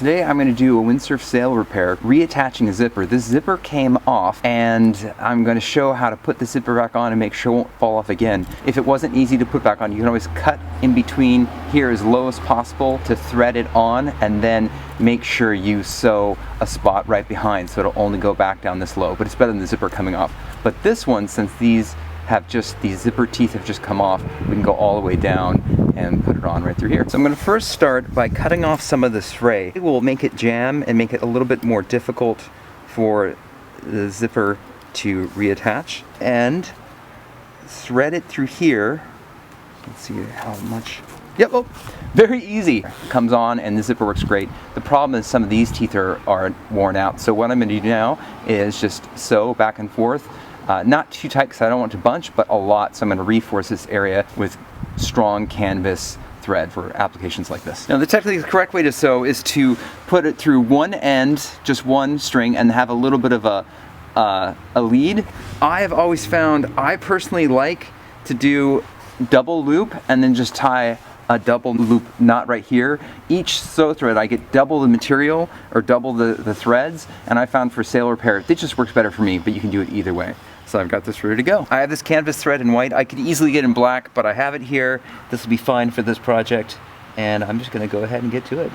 Today I'm going to do a windsurf sail repair, reattaching a zipper. This zipper came off and I'm going to show how to put the zipper back on and make sure it won't fall off again. If it wasn't easy to put back on, you can always cut in between here as low as possible to thread it on, and then make sure you sew a spot right behind so it'll only go back down this low, but it's better than the zipper coming off. But this one, since these zipper teeth have just come off, we can go all the way down and put it on right through here. So I'm going to first start by cutting off some of this fray. It will make it jam and make it a little bit more difficult for the zipper to reattach, and thread it through here. Let's see how much. Yep, oh, very easy. It comes on and the zipper works great. The problem is some of these teeth are worn out. So what I'm going to do now is just sew back and forth. Not too tight because I don't want it to bunch, but a lot, so I'm going to reinforce this area with strong canvas thread for applications like this. Now the technically correct way to sew is to put it through one end, just one string, and have a little bit of a lead. I have always found I personally like to do double loop and then just tie a double loop knot right here. Each sew thread I get double the material or double the threads, and I found for sail repair it just works better for me, but you can do it either way. So I've got this ready to go. I have this canvas thread in white. I could easily get in black, but I have it here. This will be fine for this project, and I'm just going to go ahead and get to it.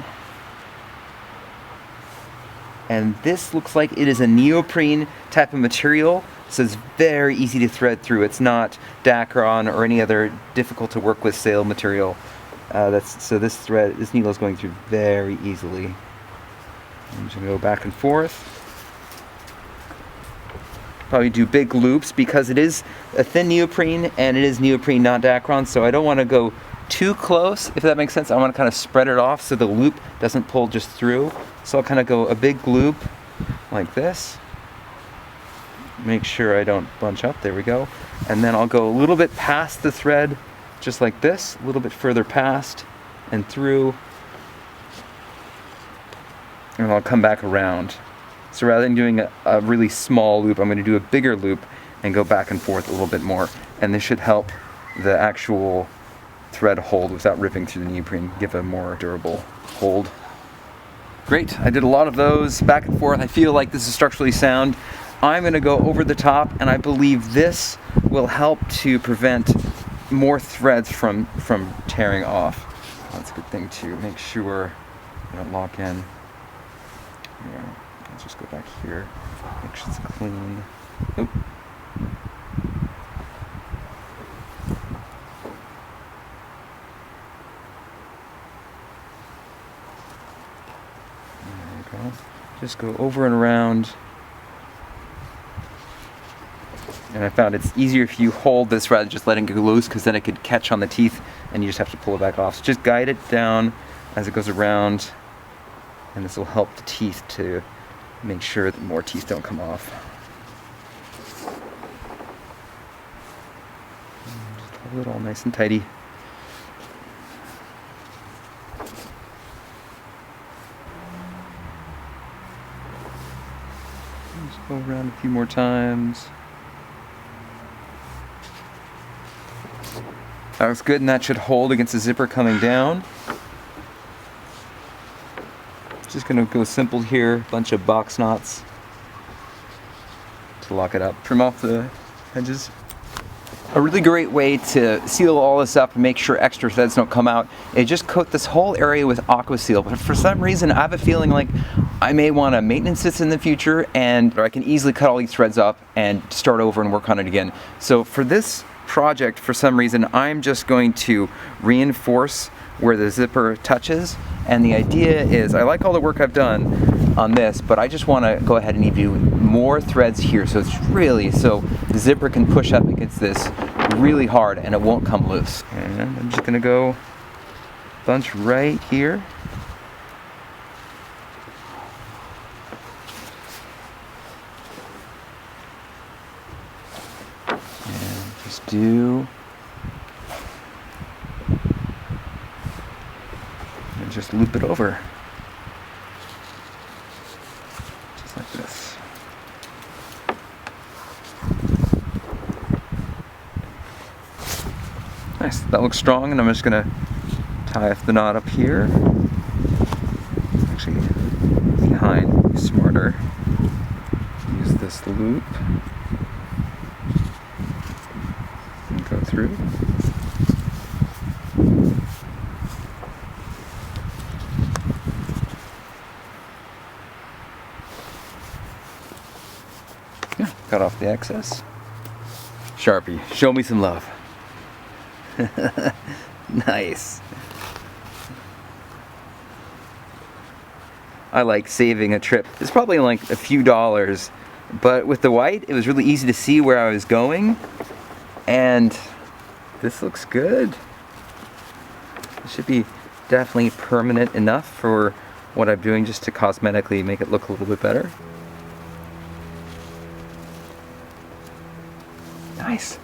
And this looks like it is a neoprene type of material, so it's very easy to thread through. It's not Dacron or any other difficult to work with sail material. So this needle is going through very easily. I'm just going to go back and forth. Probably do big loops because it is a thin neoprene and it is neoprene, not Dacron, so I don't want to go too close, if that makes sense. I want to kind of spread it off so the loop doesn't pull just through. So I'll kind of go a big loop like this. Make sure I don't bunch up, there we go. And then I'll go a little bit past the thread, just like this, a little bit further past and through. And I'll come back around. So rather than doing a really small loop, I'm going to do a bigger loop and go back and forth a little bit more. And this should help the actual thread hold without ripping through the neoprene, give a more durable hold. Great, I did a lot of those back and forth. I feel like this is structurally sound. I'm going to go over the top, and I believe this will help to prevent more threads from tearing off. That's a good thing to make sure you don't lock in. Yeah. Let's just go back here, make sure it's clean. Oop. There we go. Just go over and around. And I found it's easier if you hold this rather than just letting it go loose, because then it could catch on the teeth and you just have to pull it back off. So just guide it down as it goes around, and this will help the teeth to make sure that more teeth don't come off. Just hold it all nice and tidy. Just go around a few more times. That looks good, and that should hold against the zipper coming down. Just going to go simple here, bunch of box knots to lock it up. Trim off the edges. A really great way to seal all this up and make sure extra threads don't come out is just coat this whole area with aqua seal. But for some reason, I have a feeling like I may want to maintenance this in the future, and I can easily cut all these threads up and start over and work on it again. So for this project, for some reason, I'm just going to reinforce where the zipper touches. And the idea is, I like all the work I've done on this, but I just want to go ahead and give you more threads here, so it's really, so the zipper can push up against this really hard and it won't come loose. And I'm just going to go bunch right here. And just do, and just loop it over. Just like this. Nice, that looks strong, and I'm just gonna tie the knot up here. Actually, behind smarter. Use this loop and go through. Yeah, cut off the excess. Sharpie, show me some love. Nice. I like saving a trip. It's probably like a few dollars, but with the white, it was really easy to see where I was going, and this looks good. It should be definitely permanent enough for what I'm doing, just to cosmetically make it look a little bit better. Nice,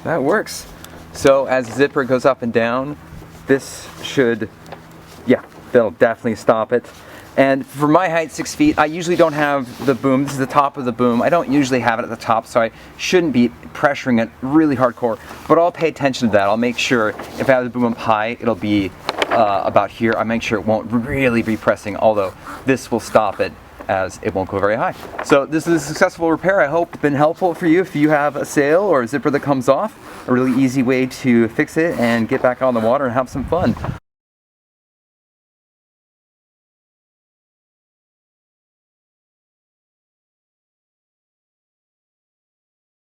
that works. So as the zipper goes up and down, this should, yeah, that'll definitely stop it. And for my height, 6 feet, I usually don't have the boom. This is the top of the boom. I don't usually have it at the top, so I shouldn't be pressuring it really hardcore. But I'll pay attention to that. I'll make sure if I have the boom up high, it'll be about here. I'll make sure it won't really be pressing, although this will stop it, as it won't go very high. So this is a successful repair. I hope it's been helpful for you if you have a sail or a zipper that comes off. A really easy way to fix it and get back on the water and have some fun.